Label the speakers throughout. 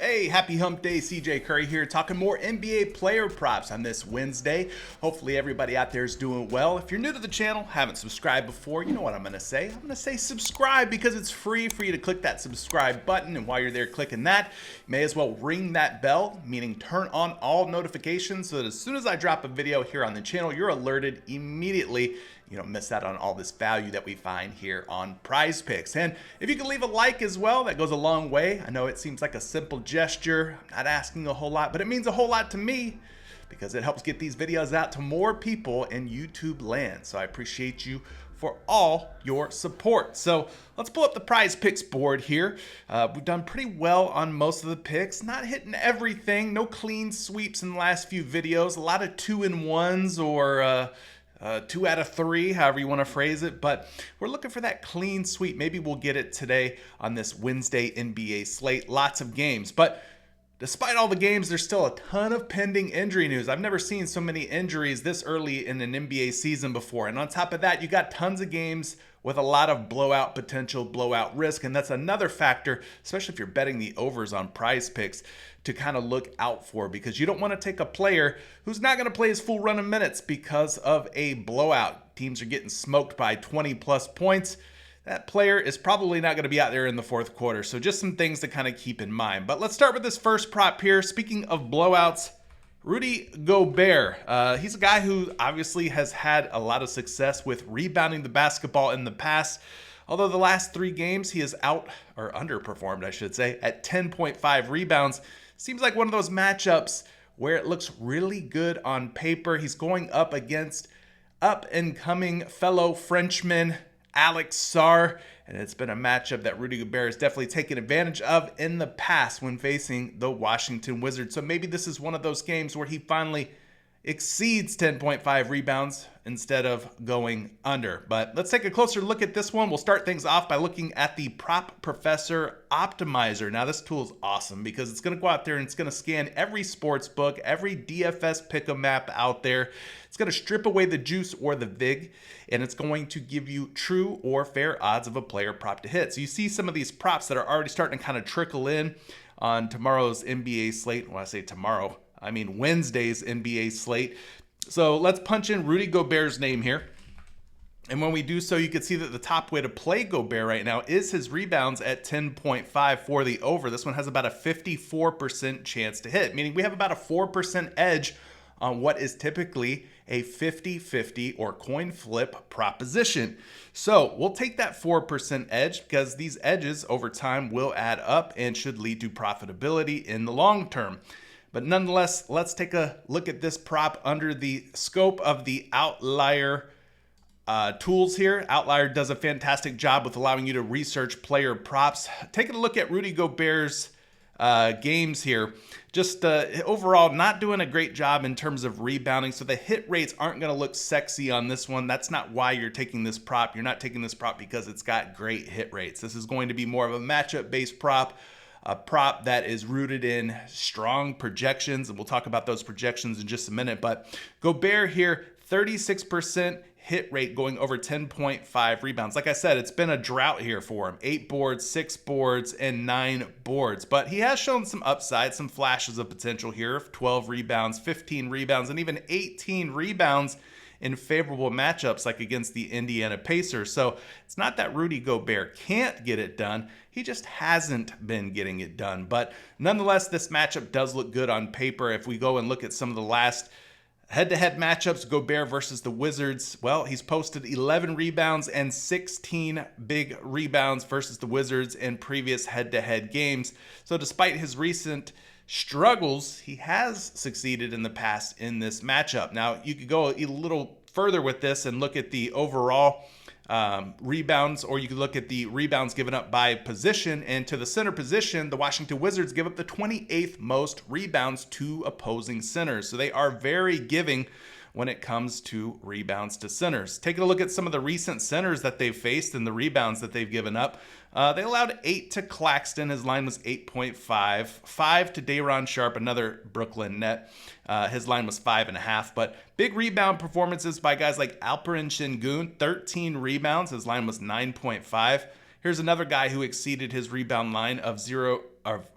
Speaker 1: Hey, happy hump day, CJ Curry here, talking more NBA player props on this Wednesday. Hopefully everybody out there is doing well. If you're new to the channel, haven't subscribed before, you know what I'm going to say. I'm going to say subscribe because it's free for you to click that subscribe button. And while you're there clicking that, you may as well ring that bell, meaning turn on all notifications so that as soon as I drop a video here on the channel, you're alerted immediately. You don't miss out on all this value that we find here on PrizePicks. And if you can leave a like as well, that goes a long way. I know it seems like a simple gesture. I'm not asking a whole lot, but it means a whole lot to me because it helps get these videos out to more people in YouTube land. So I appreciate you for all your support. So let's pull up the PrizePicks board here. We've done pretty well on most of the picks, not hitting everything. No clean sweeps in the last few videos. A lot of 2-in-1s or 2 out of 3, however you want to phrase it, but we're looking for that clean sweep. Maybe we'll get it today on this Wednesday NBA slate. Lots of games, but despite all the games, there's still a ton of pending injury news. I've never seen so many injuries this early in an NBA season before. And on top of that, you got tons of games with a lot of blowout potential, blowout risk. And that's another factor, especially if you're betting the overs on PrizePicks, to kind of look out for, because you don't want to take a player who's not going to play his full run of minutes because of a blowout. Teams are getting smoked by 20 plus points. That player is probably not going to be out there in the fourth quarter. So just some things to kind of keep in mind. But let's start with this first prop here. Speaking of blowouts, Rudy Gobert. He's a guy who obviously has had a lot of success with rebounding the basketball in the past. Although the last 3 games he is underperformed, I should say, at 10.5 rebounds. Seems like one of those matchups where it looks really good on paper. He's going up against up-and-coming fellow Frenchman Alex Sarr, and it's been a matchup that Rudy Gobert has definitely taken advantage of in the past when facing the Washington Wizards. So maybe this is one of those games where he finally exceeds 10.5 rebounds instead of going under. But let's take a closer look at this one. We'll start things off by looking at the Prop Professor Optimizer. Now this tool is awesome because it's going to go out there and it's going to scan every sports book, every DFS pick'em map out there. It's going to strip away the juice or the vig, and it's going to give you true or fair odds of a player prop to hit. So you see some of these props that are already starting to kind of trickle in on tomorrow's NBA slate. When I say tomorrow, I mean Wednesday's NBA slate. So let's punch in Rudy Gobert's name here. And when we do so, you can see that the top way to play Gobert right now is his rebounds at 10.5 for the over. This one has about a 54% chance to hit, meaning we have about a 4% edge on what is typically a 50-50 or coin flip proposition. So we'll take that 4% edge because these edges over time will add up and should lead to profitability in the long term. But nonetheless, let's take a look at this prop under the scope of the Outlier tools here. Outlier does a fantastic job with allowing you to research player props. Taking a look at Rudy Gobert's games here, just overall not doing a great job in terms of rebounding. So the hit rates aren't going to look sexy on this one. That's not why you're taking this prop. You're not taking this prop because it's got great hit rates. This is going to be more of a matchup based prop. A prop that is rooted in strong projections, and we'll talk about those projections in just a minute. But Gobert here, 36% hit rate going over 10.5 rebounds. Like I said, it's been a drought here for him. 8 boards, 6 boards, and 9 boards. But he has shown some upside, some flashes of potential here. 12 rebounds, 15 rebounds, and even 18 rebounds in favorable matchups like against the Indiana Pacers. So it's not that Rudy Gobert can't get it done. He just hasn't been getting it done. But nonetheless, this matchup does look good on paper. If we go and look at some of the last head-to-head matchups, Gobert versus the Wizards, well, he's posted 11 rebounds and 16 big rebounds versus the Wizards in previous head-to-head games. So despite his recent struggles, he has succeeded in the past in this matchup. Now, you could go a little further with this and look at the overall rebounds, or you could look at the rebounds given up by position. And to the center position, the Washington Wizards give up the 28th most rebounds to opposing centers. So they are very giving when it comes to rebounds to centers. Taking a look at some of the recent centers that they've faced and the rebounds that they've given up. They allowed 8 to Claxton. His line was 8.5. 5 to Day'Ron Sharpe, another Brooklyn net. His line was 5.5. But big rebound performances by guys like Alperen Sengun, 13 rebounds. His line was 9.5. Here's another guy who exceeded his rebound line of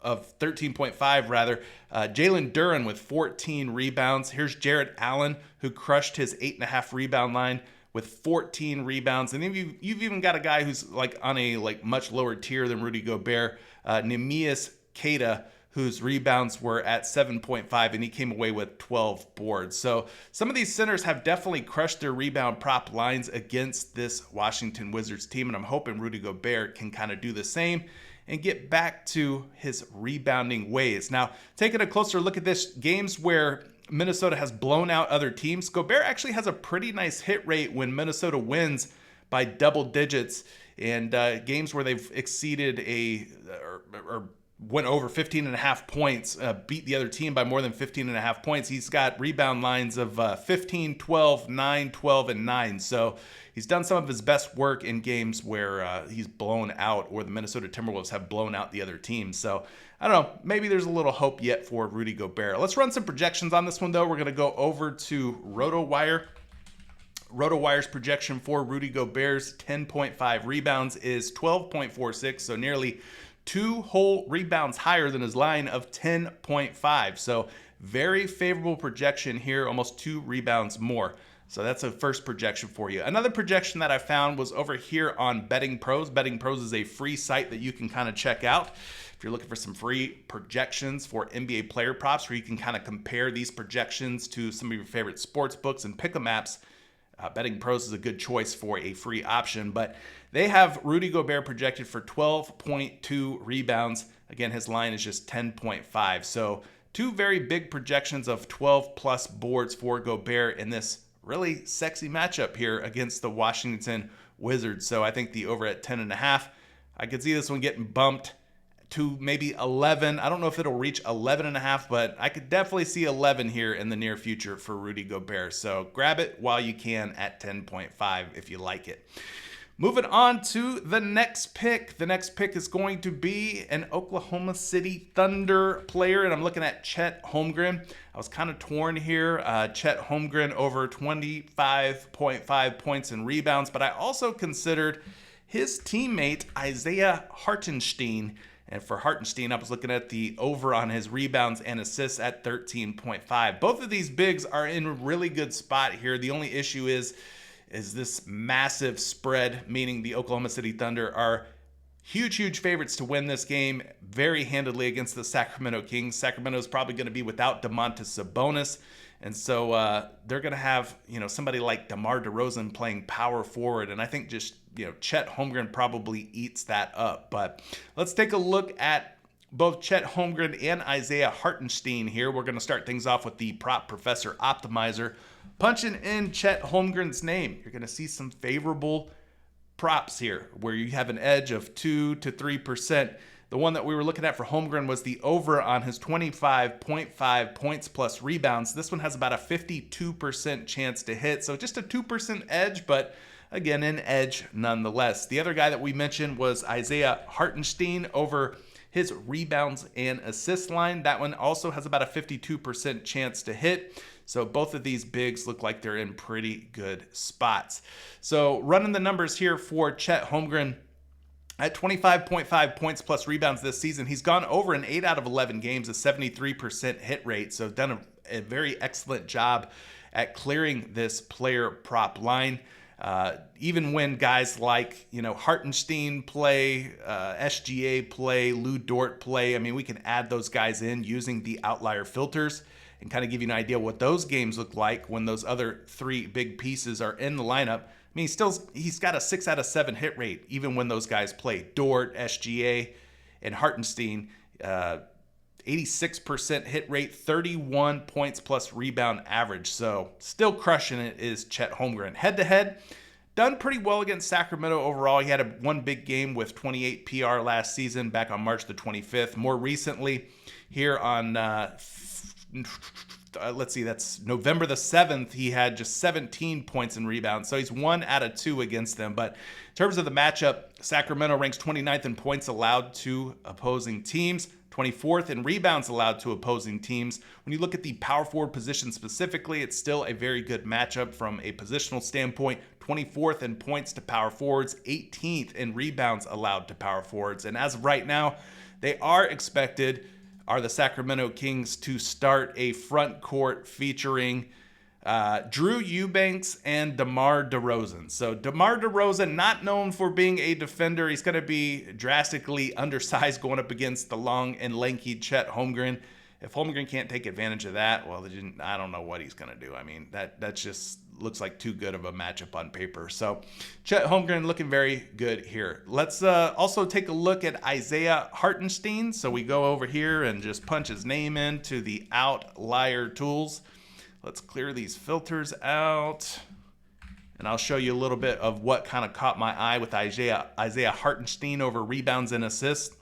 Speaker 1: 13.5 rather. Jalen Durant with 14 rebounds. Here's Jarrett Allen, who crushed his 8.5 rebound line with 14 rebounds. And then you've even got a guy who's like on a much lower tier than Rudy Gobert, Neemias Queta, whose rebounds were at 7.5, and he came away with 12 boards. So some of these centers have definitely crushed their rebound prop lines against this Washington Wizards team, and I'm hoping Rudy Gobert can kind of do the same and get back to his rebounding ways. Now, taking a closer look at this, games where Minnesota has blown out other teams, Gobert actually has a pretty nice hit rate when Minnesota wins by double digits, and games where they've exceeded or went over 15.5 points, beat the other team by more than 15.5 points. He's got rebound lines of 15, 12, 9, 12, and 9. So he's done some of his best work in games where he's blown out, or the Minnesota Timberwolves have blown out the other team. So I don't know, maybe there's a little hope yet for Rudy Gobert. Let's run some projections on this one, though. We're going to go over to RotoWire. RotoWire's projection for Rudy Gobert's 10.5 rebounds is 12.46, so nearly 2 whole rebounds higher than his line of 10.5. So very favorable projection here, almost 2 rebounds more. So that's a first projection for you. Another projection that I found was over here on Betting Pros. Betting Pros is a free site that you can kind of check out if you're looking for some free projections for NBA player props, where you can kind of compare these projections to some of your favorite sports books and pick'em apps. Betting Pros is a good choice for a free option, but they have Rudy Gobert projected for 12.2 rebounds. Again, his line is just 10.5. So 2 very big projections of 12 plus boards for Gobert in this really sexy matchup here against the Washington Wizards. So I think the over at 10.5, I could see this one getting bumped to maybe 11. I don't know if it'll reach 11.5, but I could definitely see 11 here in the near future for Rudy Gobert. So grab it while you can at 10.5 if you like it. Moving on to the next pick. The next pick is going to be an Oklahoma City Thunder player, and I'm looking at Chet Holmgren. I was kind of torn here. Chet Holmgren over 25.5 points and rebounds, but I also considered his teammate Isaiah Hartenstein. And for Hartenstein, I was looking at the over on his rebounds and assists at 13.5. Both of these bigs are in a really good spot here. The only issue is this massive spread, meaning the Oklahoma City Thunder are huge favorites to win this game very handedly against the Sacramento Kings. Sacramento is probably going to be without Domantas Sabonis. And so they're going to have, somebody like DeMar DeRozan playing power forward. And I think just, Chet Holmgren probably eats that up. But let's take a look at both Chet Holmgren and Isaiah Hartenstein here. We're going to start things off with the Prop Professor Optimizer. Punching in Chet Holmgren's name, you're going to see some favorable props here where you have an edge of 2 to 3%. The one that we were looking at for Holmgren was the over on his 25.5 points plus rebounds. This one has about a 52% chance to hit, so just a 2% edge, but again, an edge nonetheless. The other guy that we mentioned was Isaiah Hartenstein over his rebounds and assist line. That one also has about a 52% chance to hit. So both of these bigs look like they're in pretty good spots. So running the numbers here for Chet Holmgren, at 25.5 points plus rebounds this season, he's gone over in 8 out of 11 games, a 73% hit rate. So done a very excellent job at clearing this player prop line. Even when guys like, Hartenstein play, SGA play, Lou Dort play, we can add those guys in using the outlier filters and kind of give you an idea what those games look like when those other 3 big pieces are in the lineup. He's got a 6 out of 7 hit rate, even when those guys play. Dort, SGA, and Hartenstein, 86% hit rate, 31 points plus rebound average. So still crushing it is Chet Holmgren. Head-to-head, done pretty well against Sacramento overall. He had one big game with 28 PR last season back on March the 25th. More recently, here on that's November the 7th, he had just 17 points and rebounds. So he's 1 out of 2 against them. But in terms of the matchup, Sacramento ranks 29th in points allowed to opposing teams, 24th in rebounds allowed to opposing teams. When you look at the power forward position specifically, it's still a very good matchup from a positional standpoint. 24th in points to power forwards, 18th in rebounds allowed to power forwards. And as of right now, They are the Sacramento Kings to start a front court featuring Drew Eubanks and DeMar DeRozan. So DeMar DeRozan, not known for being a defender. He's going to be drastically undersized going up against the long and lanky Chet Holmgren. If Holmgren can't take advantage of that, well, I don't know what he's going to do. I mean, that just looks like too good of a matchup on paper. So Chet Holmgren looking very good here. Let's also take a look at Isaiah Hartenstein. So we go over here and just punch his name into the outlier tools. Let's clear these filters out. And I'll show you a little bit of what kind of caught my eye with Isaiah Hartenstein over rebounds and assists.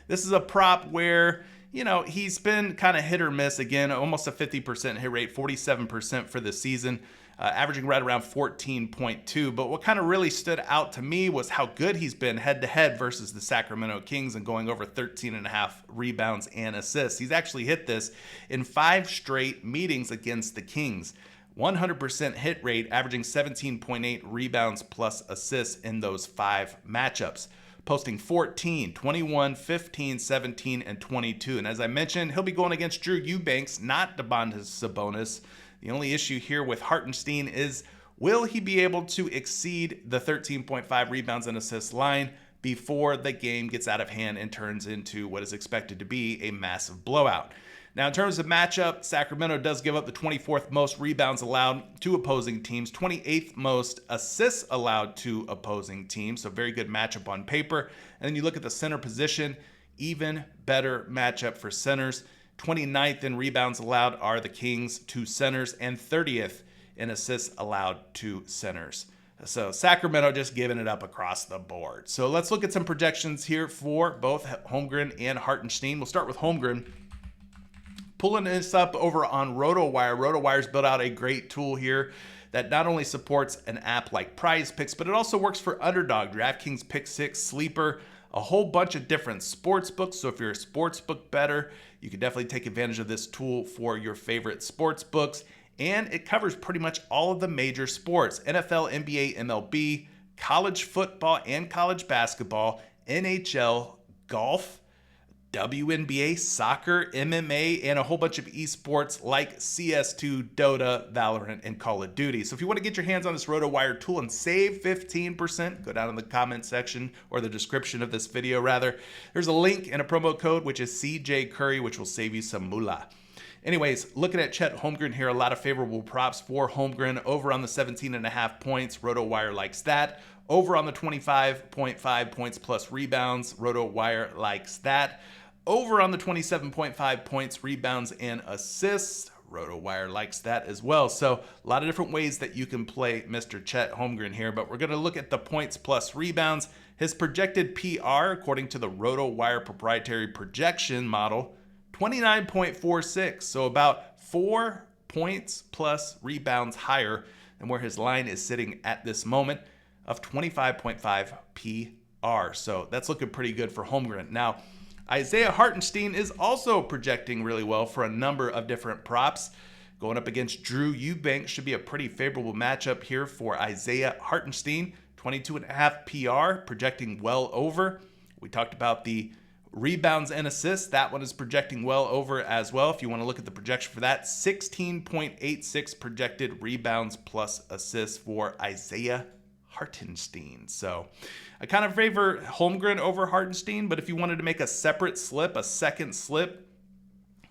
Speaker 1: This is a prop where, you know, he's been kind of hit or miss. Again, almost a 50% hit rate, 47% for the season, averaging right around 14.2. But what kind of really stood out to me was how good he's been head-to-head versus the Sacramento Kings and going over 13.5 rebounds and assists. He's actually hit this in 5 straight meetings against the Kings. 100% hit rate, averaging 17.8 rebounds plus assists in those 5 matchups. Posting 14, 21, 15, 17, and 22. And as I mentioned, he'll be going against Drew Eubanks, not Domantas Sabonis. The only issue here with Hartenstein is, will he be able to exceed the 13.5 rebounds and assists line before the game gets out of hand and turns into what is expected to be a massive blowout? Now, in terms of matchup, Sacramento does give up the 24th most rebounds allowed to opposing teams, 28th most assists allowed to opposing teams, so very good matchup on paper. And then you look at the center position, even better matchup for centers. 29th in rebounds allowed are the Kings to centers, and 30th in assists allowed to centers. So Sacramento just giving it up across the board. So let's look at some projections here for both Holmgren and Hartenstein. We'll start with Holmgren. Pulling this up over on RotoWire. RotoWire's built out a great tool here that not only supports an app like PrizePicks, but it also works for Underdog, DraftKings Pick 6, Sleeper, a whole bunch of different sports books. So if you're a sports book bettor, you can definitely take advantage of this tool for your favorite sports books. And it covers pretty much all of the major sports: NFL, NBA, MLB, college football and college basketball, NHL, golf, WNBA, soccer, MMA, and a whole bunch of esports like CS2, Dota, Valorant, and Call of Duty. So if you want to get your hands on this RotoWire tool and save 15%, go down in the comment section or the description of this video rather. There's a link and a promo code, which is CJ Curry, which will save you some moolah. Anyways, looking at Chet Holmgren here, a lot of favorable props for Holmgren over on the 17.5 points. RotoWire likes that. Over on the 25.5 points plus rebounds, RotoWire likes that. Over on the 27.5 points, rebounds, and assists, RotoWire likes that as well. So a lot of different ways that you can play Mr. Chet Holmgren here, but we're going to look at the points plus rebounds. His projected PR, according to the RotoWire proprietary projection model, 29.46, so about 4 points plus rebounds higher than where his line is sitting at this moment of 25.5 PR. So that's looking pretty good for Holmgren. Now, Isaiah Hartenstein is also projecting really well for a number of different props. Going up against Drew Eubanks should be a pretty favorable matchup here for Isaiah Hartenstein. 22.5 PR, projecting well over. We talked about the rebounds and assists. That one is projecting well over as well. If you want to look at the projection for that, 16.86 projected rebounds plus assists for Isaiah Hartenstein. So I kind of favor Holmgren over Hartenstein, but if you wanted to make a separate slip, a second slip,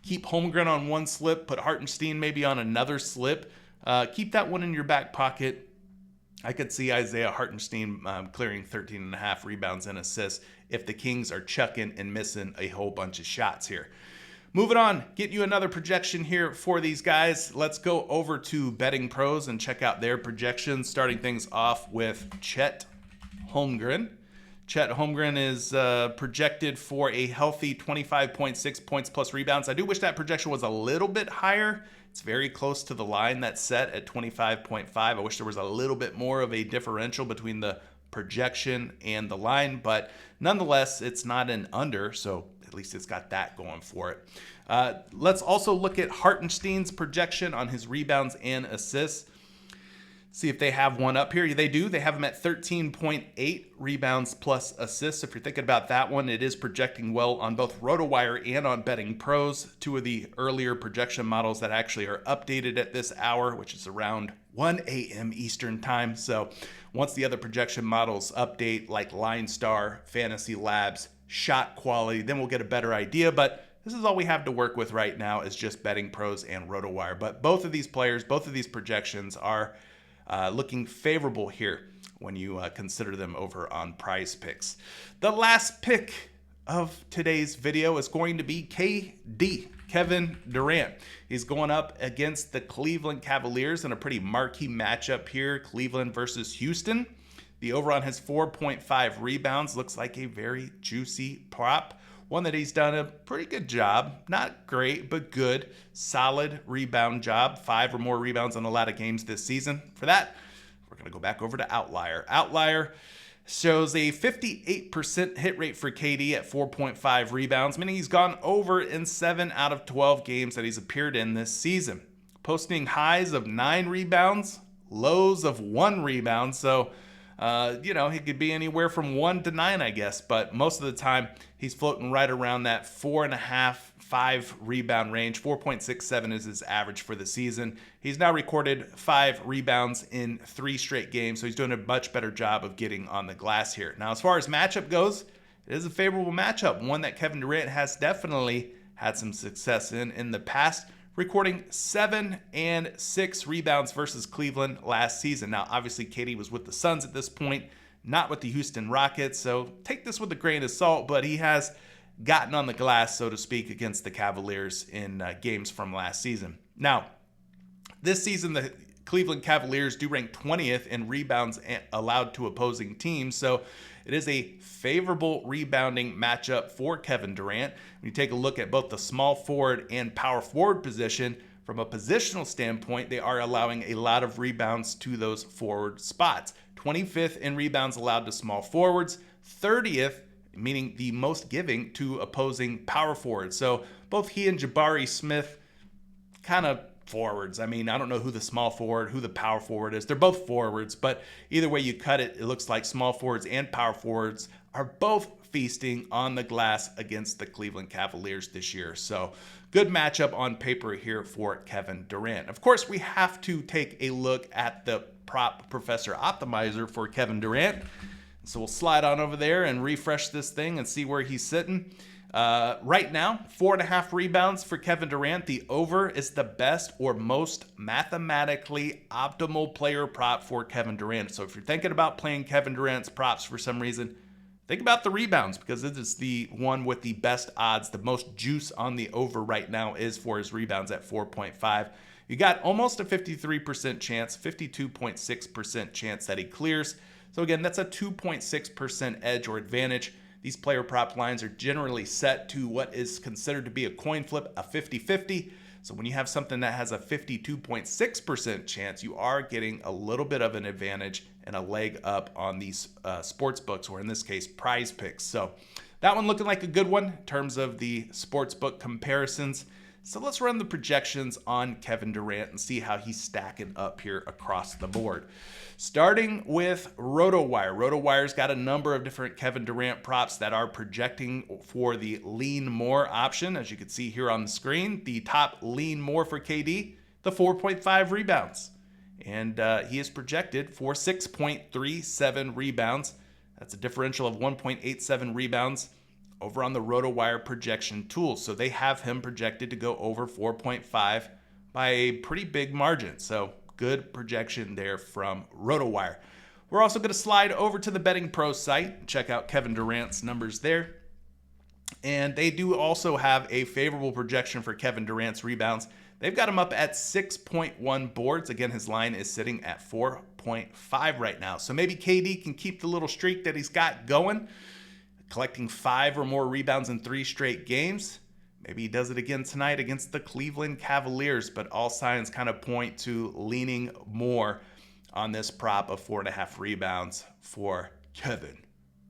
Speaker 1: keep Holmgren on one slip, put Hartenstein maybe on another slip, keep that one in your back pocket. I could see Isaiah Hartenstein clearing 13.5 rebounds and assists if the Kings are chucking and missing a whole bunch of shots here. Moving on, get you another projection here for these guys. Let's go over to Betting Pros and check out their projections, starting things off with Chet Holmgren. Chet Holmgren is projected for a healthy 25.6 points plus rebounds. I do wish that projection was a little bit higher. It's very close to the line that's set at 25.5. I wish there was a little bit more of a differential between the projection and the line, but nonetheless, it's not an under, so at least it's got that going for it. Let's also look at Hartenstein's projection on his rebounds and assists. See if they have one up here. They do. They have him at 13.8 rebounds plus assists. If you're thinking about that one, it is projecting well on both RotoWire and on Betting Pros, two of the earlier projection models that actually are updated at this hour, which is around 1 a.m. Eastern time. So once the other projection models update, like Line Star, Fantasy Labs, Shot Quality, then we'll get a better idea. But this is all we have to work with right now is just Betting Pros and RotoWire. But both of these players, both of these projections are looking favorable here when you consider them over on PrizePicks. The last pick of today's video is going to be KD, Kevin Durant. He's going up against the Cleveland Cavaliers in a pretty marquee matchup here, Cleveland versus Houston. The over on his 4.5 rebounds looks like a very juicy prop. One that he's done a pretty good job. Not great, but good. Solid rebound job. 5 or more rebounds on a lot of games this season. For that, we're going to go back over to Outlier. Outlier shows a 58% hit rate for KD at 4.5 rebounds, meaning he's gone over in 7 out of 12 games that he's appeared in this season. Posting highs of 9 rebounds, lows of 1 rebound. So, he could be anywhere from 1 to 9, I guess. But most of the time, he's floating right around that 4.5, 5 rebound range. 4.67 is his average for the season. He's now recorded 5 rebounds in 3 straight games, so he's doing a much better job of getting on the glass here. Now, as far as matchup goes, it is a favorable matchup, one that Kevin Durant has definitely had some success in the past, recording 7 and 6 rebounds versus Cleveland last season. Now, obviously, KD was with the Suns at this point, not with the Houston Rockets, so take this with a grain of salt, but he has gotten on the glass, so to speak, against the Cavaliers in games from last season. Now, this season, the Cleveland Cavaliers do rank 20th in rebounds allowed to opposing teams, so it is a favorable rebounding matchup for Kevin Durant. When you take a look at both the small forward and power forward position, from a positional standpoint, they are allowing a lot of rebounds to those forward spots. 25th in rebounds allowed to small forwards, 30th, meaning the most giving to opposing power forwards. So both he and Jabari Smith kind of forwards. I mean, I don't know who the small forward, who the power forward is. They're both forwards, but either way you cut it, it looks like small forwards and power forwards are both feasting on the glass against the Cleveland Cavaliers this year. So good matchup on paper here for Kevin Durant. Of course, we have to take a look at the prop professor optimizer for Kevin Durant. So we'll slide on over there and refresh this thing and see where he's sitting. Right now, 4.5 rebounds for Kevin Durant. The over is the best or most mathematically optimal player prop for Kevin Durant. So if you're thinking about playing Kevin Durant's props for some reason, think about the rebounds, because it is the one with the best odds. The most juice on the over right now is for his rebounds at 4.5. You got almost a 53% chance, 52.6% chance that he clears. So again, that's a 2.6% edge or advantage. These player prop lines are generally set to what is considered to be a coin flip, a 50-50. So when you have something that has a 52.6% chance, you are getting a little bit of an advantage and a leg up on these sports books, or in this case, PrizePicks. So that one looking like a good one in terms of the sports book comparisons. So let's run the projections on Kevin Durant and see how he's stacking up here across the board. Starting with RotoWire. RotoWire's got a number of different Kevin Durant props that are projecting for the lean more option. As you can see here on the screen, the top lean more for KD, the 4.5 rebounds. And he is projected for 6.37 rebounds. That's a differential of 1.87 rebounds over on the RotoWire projection tool. So they have him projected to go over 4.5 by a pretty big margin. So good projection there from RotoWire. We're also going to slide over to the Betting Pros site, check out Kevin Durant's numbers there. And they do also have a favorable projection for Kevin Durant's rebounds. They've got him up at 6.1 boards. Again, his line is sitting at 4.5 right now. So maybe KD can keep the little streak that he's got going, collecting 5 or more rebounds in 3 straight games. Maybe he does it again tonight against the Cleveland Cavaliers, but all signs kind of point to leaning more on this prop of 4.5 rebounds for Kevin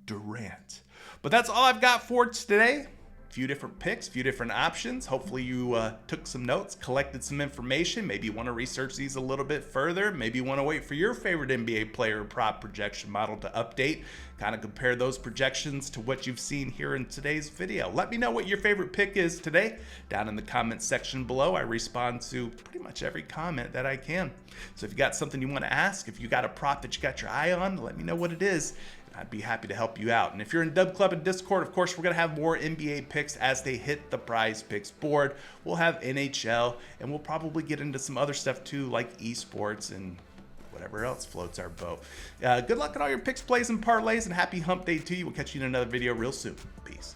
Speaker 1: Durant. But that's all I've got for today. few different picks, few different options. Hopefully you took some notes, collected some information. Maybe you want to research these a little bit further. Maybe you want to wait for your favorite NBA player prop projection model to update, kind of compare those projections to what you've seen here in today's video. Let me know what your favorite pick is today down in the comments section below. I respond to pretty much every comment that I can. So if you got something you want to ask, if you got a prop that you got your eye on, let me know what it is. I'd be happy to help you out. And if you're in Dub Club and Discord, of course, we're going to have more NBA picks as they hit the PrizePicks board. We'll have NHL, and we'll probably get into some other stuff too, like esports and whatever else floats our boat. Good luck on all your picks, plays, and parlays, and happy hump day to you. We'll catch you in another video real soon. Peace.